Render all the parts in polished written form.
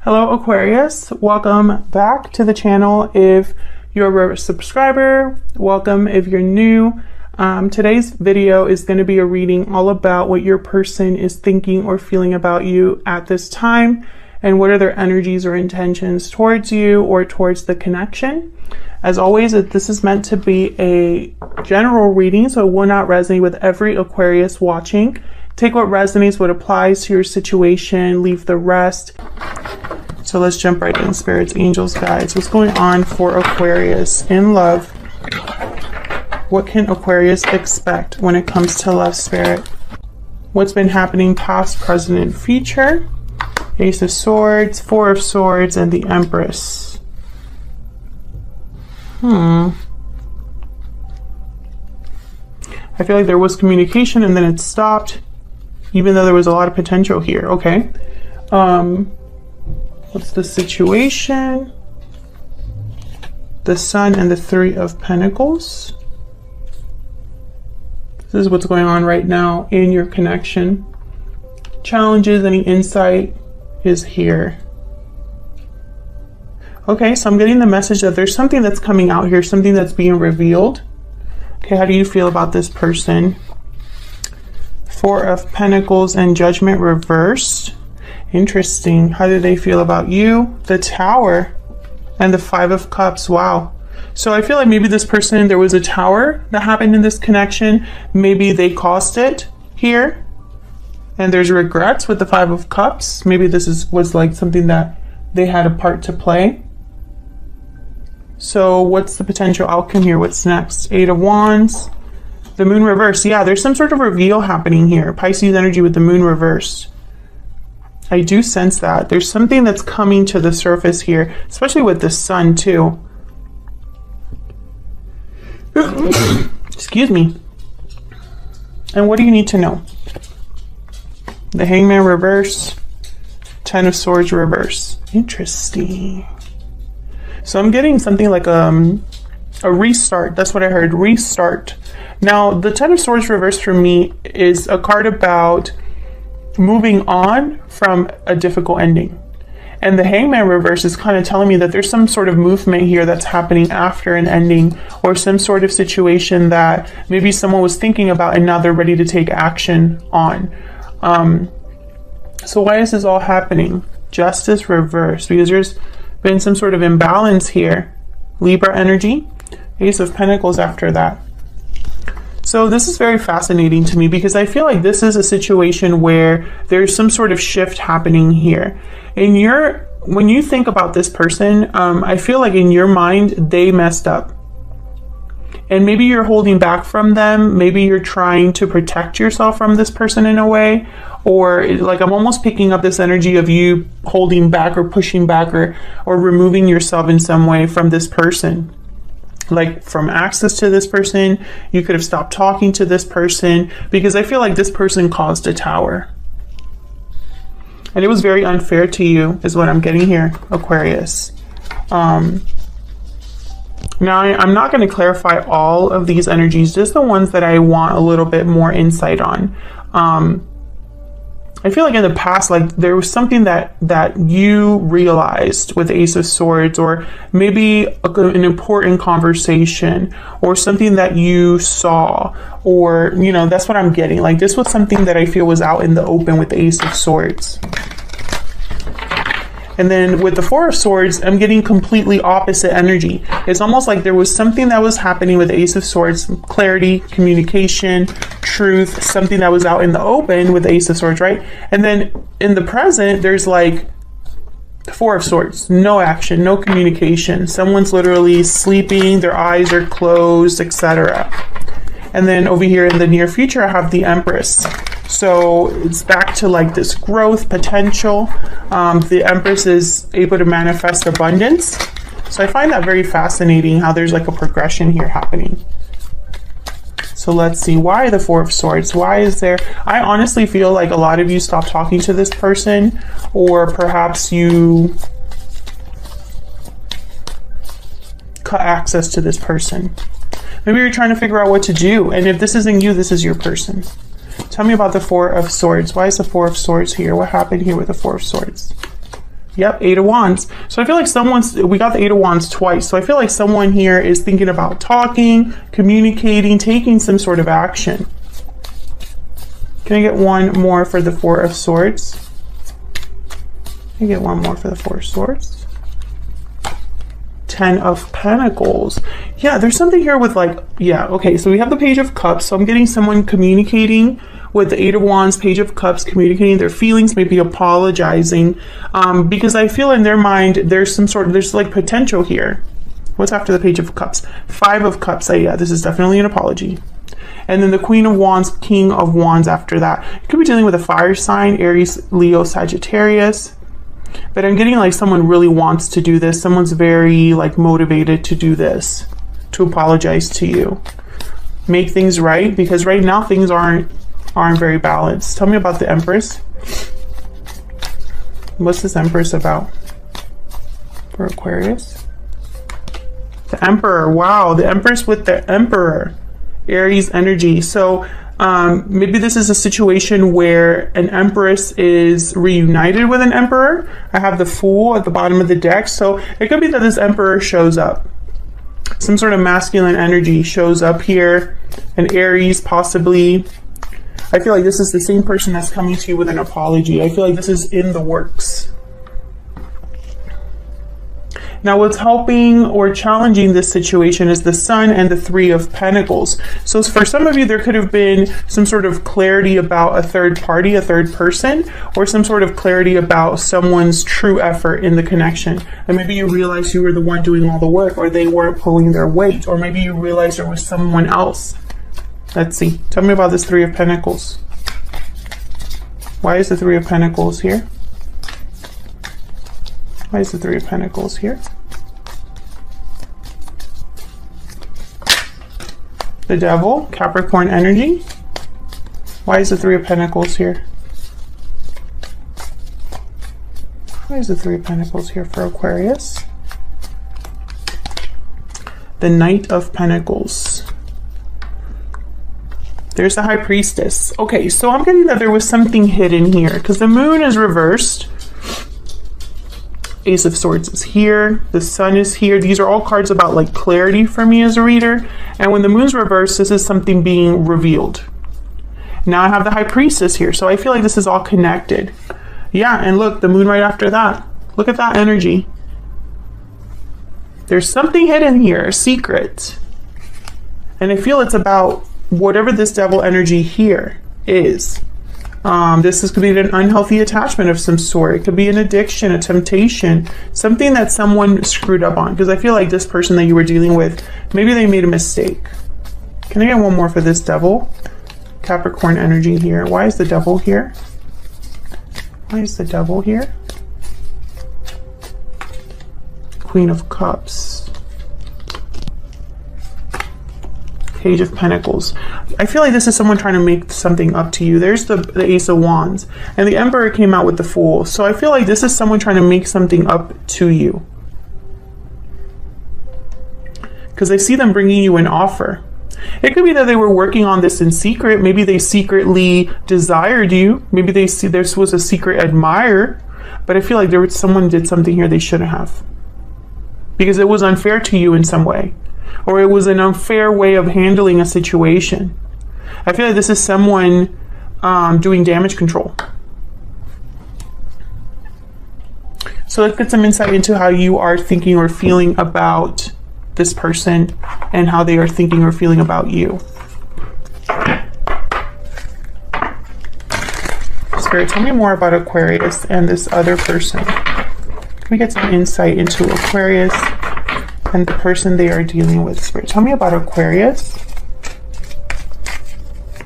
Hello Aquarius, welcome back to the channel. If you're a subscriber, welcome. If you're new, today's video is going to be a reading all about what your person is thinking or feeling about you at this time, and what are their energies or intentions towards you or towards the connection. As always, this is meant to be a general reading, so it will not resonate with every Aquarius watching. Take what resonates, what applies to your situation, leave the rest. So let's jump right in. Spirits, angels, guides. What's going on for Aquarius in love? What can Aquarius expect when it comes to love, Spirit? What's been happening past, present, and future? Ace of Swords, Four of Swords, and the Empress. I feel like there was communication and then it stopped, even though there was a lot of potential here. Okay. What's the situation? The Sun and the Three of Pentacles. This is what's going on right now in your connection. Challenges, any insight is here. Okay, so I'm getting the message that there's something that's coming out here, something that's being revealed. Okay, how do you feel about this person? Four of Pentacles and Judgment reversed. Interesting. How do they feel about you? The Tower and the Five of Cups. Wow. So I feel like maybe this person, there was a tower that happened in this connection. Maybe they caused it here. And there's regrets with the Five of Cups. Maybe this was like something that they had a part to play. So what's the potential outcome here? What's next? Eight of Wands. The Moon reversed. Yeah, there's some sort of reveal happening here. Pisces energy with the Moon reversed. I do sense that. There's something that's coming to the surface here, especially with the Sun too. Excuse me. And what do you need to know? The Hangman reverse. Ten of Swords reverse. Interesting. So I'm getting something like a restart. That's what I heard. Restart. Now, the Ten of Swords reverse for me is a card about moving on from a difficult ending. And the Hangman reverse is kind of telling me that there's some sort of movement here that's happening after an ending, or some sort of situation that maybe someone was thinking about and now they're ready to take action on. So why is this all happening? Justice reverse, because there's been some sort of imbalance here. Libra energy, Ace of Pentacles after that. So this is very fascinating to me, because I feel like this is a situation where there's some sort of shift happening here. When you think about this person, I feel like in your mind, they messed up. And maybe you're holding back from them. Maybe you're trying to protect yourself from this person in a way. Or like I'm almost picking up this energy of you holding back or pushing back or removing yourself in some way from this person. Like from access to this person, you could have stopped talking to this person, because I feel like this person caused a tower. And it was very unfair to you is what I'm getting here, Aquarius. Now, I'm not going to clarify all of these energies, just the ones that I want a little bit more insight on. I feel like in the past, like there was something that you realized with Ace of Swords, or maybe an important conversation, or something that you saw, or, you know, that's what I'm getting. Like this was something that I feel was out in the open with the Ace of Swords. And then with the Four of Swords, I'm getting completely opposite energy. It's almost like there was something that was happening with the Ace of Swords, clarity, communication, truth, something that was out in the open with the Ace of Swords, right? And then in the present, there's like Four of Swords, no action, no communication. Someone's literally sleeping, their eyes are closed, etc. And then over here in the near future, I have the Empress. So it's back to like this growth potential. The Empress is able to manifest abundance. So I find that very fascinating, how there's like a progression here happening. So let's see, why the Four of Swords? Why is there, I honestly feel like a lot of you stopped talking to this person, or perhaps you cut access to this person. Maybe you're trying to figure out what to do. And if this isn't you, this is your person. Tell me about the Four of Swords. Why is the Four of Swords here? What happened here with the Four of Swords? Yep, Eight of Wands. So I feel like we got the Eight of Wands twice. So I feel like someone here is thinking about talking, communicating, taking some sort of action. Can I get one more for the Four of Swords? Can I get one more for the Four of Swords? Ten of Pentacles. Yeah, there's something here with like, yeah, okay. So we have the Page of Cups. So I'm getting someone communicating with the Eight of Wands, Page of Cups, communicating their feelings, maybe apologizing, because I feel in their mind there's like potential here. What's after the Page of Cups? Five of Cups. Yeah, this is definitely an apology. And then the Queen of Wands, King of Wands after that. You could be dealing with a fire sign, Aries, Leo, Sagittarius. But I'm getting like someone really wants to do this. Someone's very like motivated to do this, to apologize to you, make things right, because right now things aren't very balanced. Tell me about the Empress. What's this Empress about for Aquarius? The Emperor. Wow, the Empress with the Emperor. Aries energy. So maybe this is a situation where an Empress is reunited with an Emperor. I have the Fool at the bottom of the deck. So it could be that this Emperor shows up. Some sort of masculine energy shows up here. An Aries possibly. I feel like this is the same person that's coming to you with an apology. I feel like this is in the works. Now, what's helping or challenging this situation is the Sun and the Three of Pentacles. So for some of you, there could have been some sort of clarity about a third party, a third person, or some sort of clarity about someone's true effort in the connection. And maybe you realized you were the one doing all the work, or they weren't pulling their weight, or maybe you realized there was someone else. Let's see. Tell me about this Three of Pentacles. Why is the Three of Pentacles here? Why is the Three of Pentacles here? The Devil, Capricorn energy. Why is the Three of Pentacles here? Why is the Three of Pentacles here for Aquarius? The Knight of Pentacles. There's the High Priestess. Okay, so I'm getting that there was something hidden here because the Moon is reversed. Ace of Swords is here. The Sun is here. These are all cards about like clarity for me as a reader. And when the Moon's reversed, this is something being revealed. Now I have the High Priestess here. So I feel like this is all connected. Yeah, and look, the Moon right after that. Look at that energy. There's something hidden here, a secret. And I feel it's about whatever this Devil energy here is. This could be an unhealthy attachment of some sort. It could be an addiction, a temptation, something that someone screwed up on. Because I feel like this person that you were dealing with, maybe they made a mistake. Can I get one more for this Devil? Capricorn energy here. Why is the Devil here? Why is the Devil here? Queen of Cups. Page of Pentacles. I feel like this is someone trying to make something up to you. There's the Ace of Wands. And the Emperor came out with the Fool. So I feel like this is someone trying to make something up to you. Because I see them bringing you an offer. It could be that they were working on this in secret. Maybe they secretly desired you. Maybe they see this was a secret admirer. But I feel like someone did something here they shouldn't have. Because it was unfair to you in some way. Or it was an unfair way of handling a situation. I feel like this is someone doing damage control. So let's get some insight into how you are thinking or feeling about this person and how they are thinking or feeling about you. Spirit, tell me more about Aquarius and this other person. Can we get some insight into Aquarius and the person they are dealing with? Spirit, tell me about Aquarius.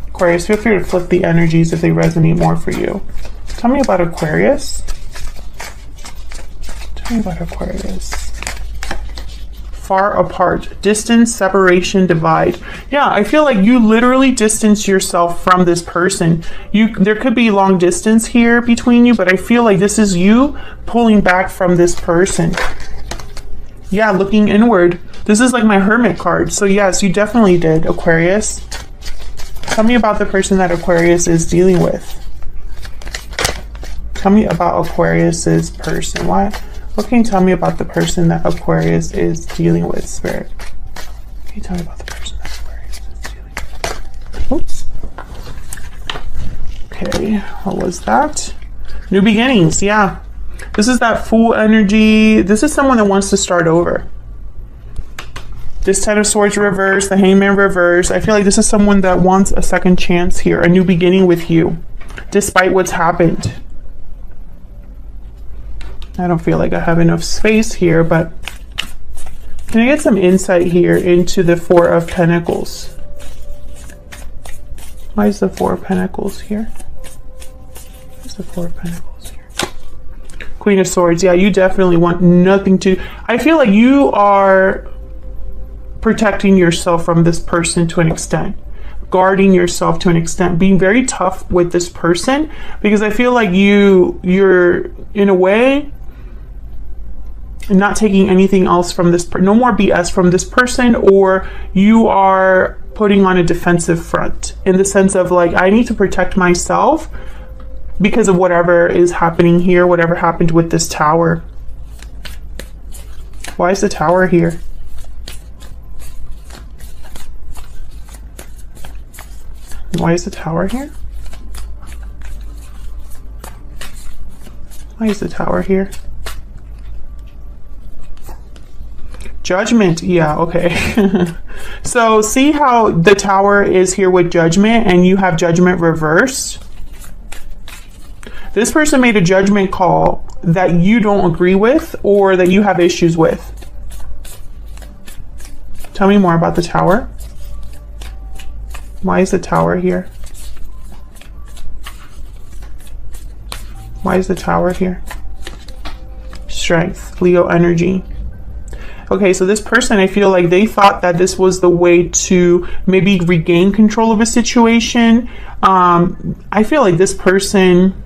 Aquarius, feel free to flip the energies if they resonate more for you. Tell me about Aquarius. Tell me about Aquarius. Far apart. Distance, separation, divide. Yeah, I feel like you literally distance yourself from this person. There could be long distance here between you, but I feel like this is you pulling back from this person. Yeah, looking inward. This is like my Hermit card. So yes, you definitely did, Aquarius. Tell me about the person that Aquarius is dealing with. Tell me about Aquarius's person. What can you tell me about the person that Aquarius is dealing with, Spirit? Can you tell me about the person that Aquarius is dealing with? Oops. Okay, what was that? New beginnings, yeah. This is that Fool energy. This is someone that wants to start over. This Ten of Swords reverse, the Hangman reverse. I feel like this is someone that wants a second chance here, a new beginning with you, despite what's happened. I don't feel like I have enough space here, but can I get some insight here into the Four of Pentacles? Why is the Four of Pentacles here? Where's the Four of Pentacles here? Queen of Swords. Yeah, you definitely want nothing to... I feel like you are protecting yourself from this person to an extent, guarding yourself to an extent, being very tough with this person, because I feel like you're in a way not taking anything else from this, no more BS from this person, or you are putting on a defensive front in the sense of like, I need to protect myself because of whatever is happening here, whatever happened with this Tower. Why is the Tower here? Why is the Tower here? Why is the Tower here? Judgment. Yeah, okay. So see how the Tower is here with Judgment and you have Judgment reversed? This person made a judgment call that you don't agree with or that you have issues with. Tell me more about the Tower. Why is the Tower here? Why is the Tower here? Strength, Leo energy. Okay, so this person, I feel like they thought that this was the way to maybe regain control of a situation. I feel like this person,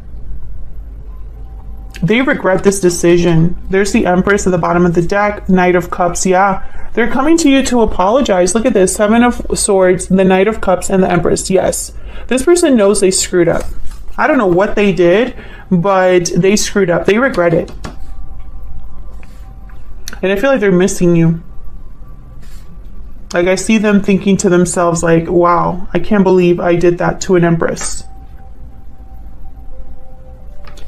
they regret this decision. There's the Empress at the bottom of the deck, Knight of Cups. Yeah, they're coming to you to apologize. Look at this, Seven of Swords, the Knight of Cups, and the Empress. Yes, this person knows they screwed up. I don't know what they did, but they screwed up. They regret it. And I feel like they're missing you. Like I see them thinking to themselves like, wow, I can't believe I did that to an Empress.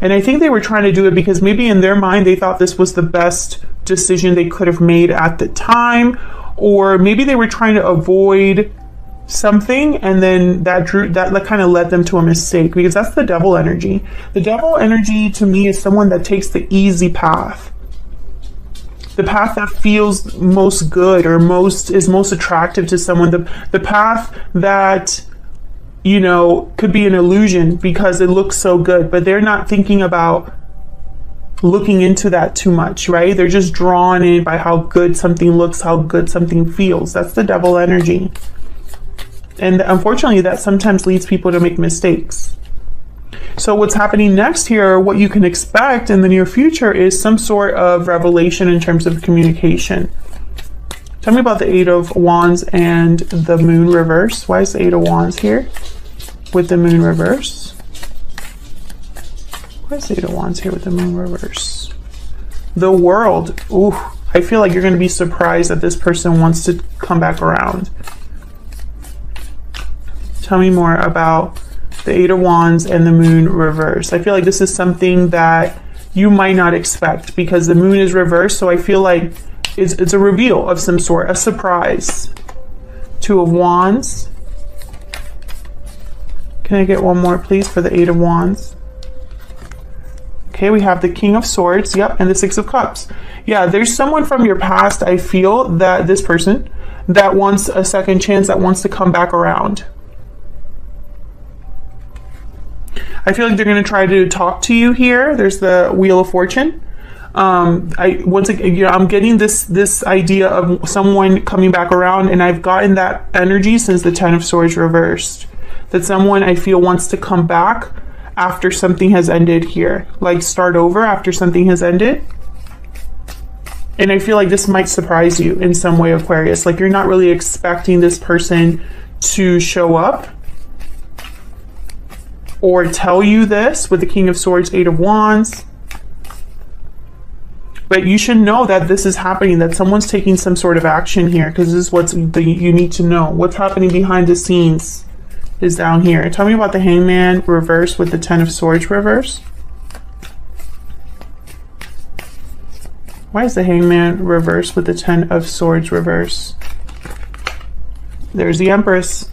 And I think they were trying to do it because maybe in their mind they thought this was the best decision they could have made at the time, or maybe they were trying to avoid something, and then that kind of led them to a mistake, because that's the Devil energy. The Devil energy to me is someone that takes the easy path, the path that feels most good or is most attractive to someone, the path that, you know, could be an illusion because it looks so good, but they're not thinking about looking into that too much, right? They're just drawn in by how good something looks, how good something feels. That's the Devil energy. And unfortunately, that sometimes leads people to make mistakes. So what's happening next here, what you can expect in the near future, is some sort of revelation in terms of communication. Tell me about the Eight of Wands and the Moon reverse. Why is the Eight of Wands here with the Moon reverse? Why is the Eight of Wands here with the Moon reverse? The World. Ooh, I feel like you're going to be surprised that this person wants to come back around. Tell me more about the Eight of Wands and the Moon reverse. I feel like this is something that you might not expect because the Moon is reversed. So I feel like it's a reveal of some sort, a surprise. Two of Wands. Can I get one more, please, for the Eight of Wands? Okay, we have the King of Swords. Yep, and the Six of Cups. Yeah, there's someone from your past, I feel, that this person that wants a second chance, that wants to come back around. I feel like they're going to try to talk to you here. There's the Wheel of Fortune. Once again, you know, I'm getting this idea of someone coming back around, and I've gotten that energy since the Ten of Swords reversed. That someone I feel wants to come back after something has ended here, like start over after something has ended. And I feel like this might surprise you in some way, Aquarius. Like you're not really expecting this person to show up. or tell you this with the King of Swords, Eight of Wands. But you should know that this is happening, that someone's taking some sort of action here, because this is what you need to know. What's happening behind the scenes is down here. Tell me about the Hangman reverse with the Ten of Swords reverse. Why is the Hangman reverse with the Ten of Swords reverse? There's the Empress.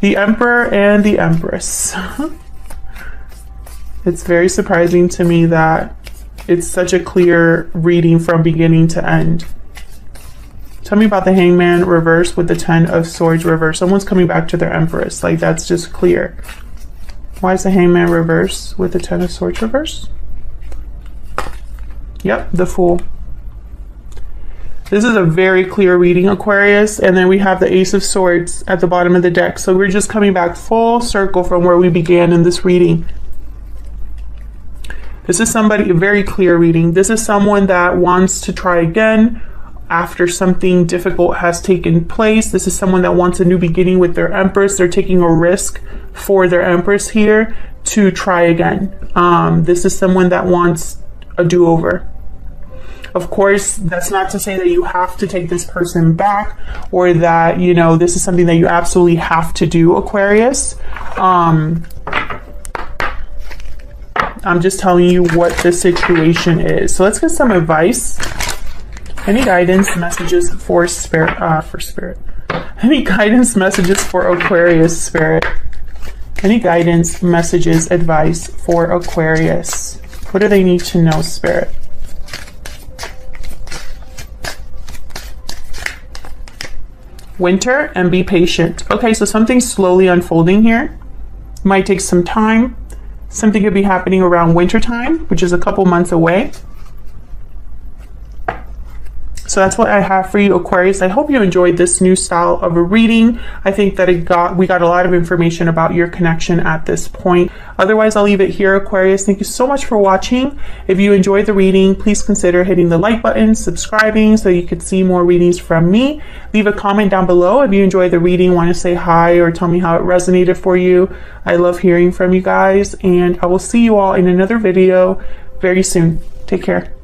The Emperor and the Empress. It's very surprising to me that it's such a clear reading from beginning to end. Tell me about the Hangman reverse with the Ten of Swords reverse. Someone's coming back to their Empress. Like, that's just clear. Why is the Hangman reverse with the Ten of Swords reverse? Yep, the Fool. This is a very clear reading, Aquarius. And then we have the Ace of Swords at the bottom of the deck. So we're just coming back full circle from where we began in this reading. This is somebody, a very clear reading. This is someone that wants to try again after something difficult has taken place. This is someone that wants a new beginning with their Empress. They're taking a risk for their Empress here to try again. This is someone that wants a do-over. Of course, that's not to say that you have to take this person back, or that, you know, this is something that you absolutely have to do, Aquarius. I'm just telling you what the situation is. So let's get some advice. Any guidance messages for spirit? Any guidance messages for Aquarius, Spirit? Any guidance messages, advice for Aquarius? What do they need to know, Spirit? Winter and be patient. Okay, so something's slowly unfolding here. Might take some time. Something could be happening around winter time, which is a couple months away. So that's what I have for you, Aquarius. I hope you enjoyed this new style of a reading. I think that we got a lot of information about your connection at this point. Otherwise, I'll leave it here, Aquarius. Thank you so much for watching. If you enjoyed the reading, please consider hitting the like button, subscribing so you could see more readings from me. Leave a comment down below if you enjoyed the reading, want to say hi, or tell me how it resonated for you. I love hearing from you guys, and I will see you all in another video very soon. Take care.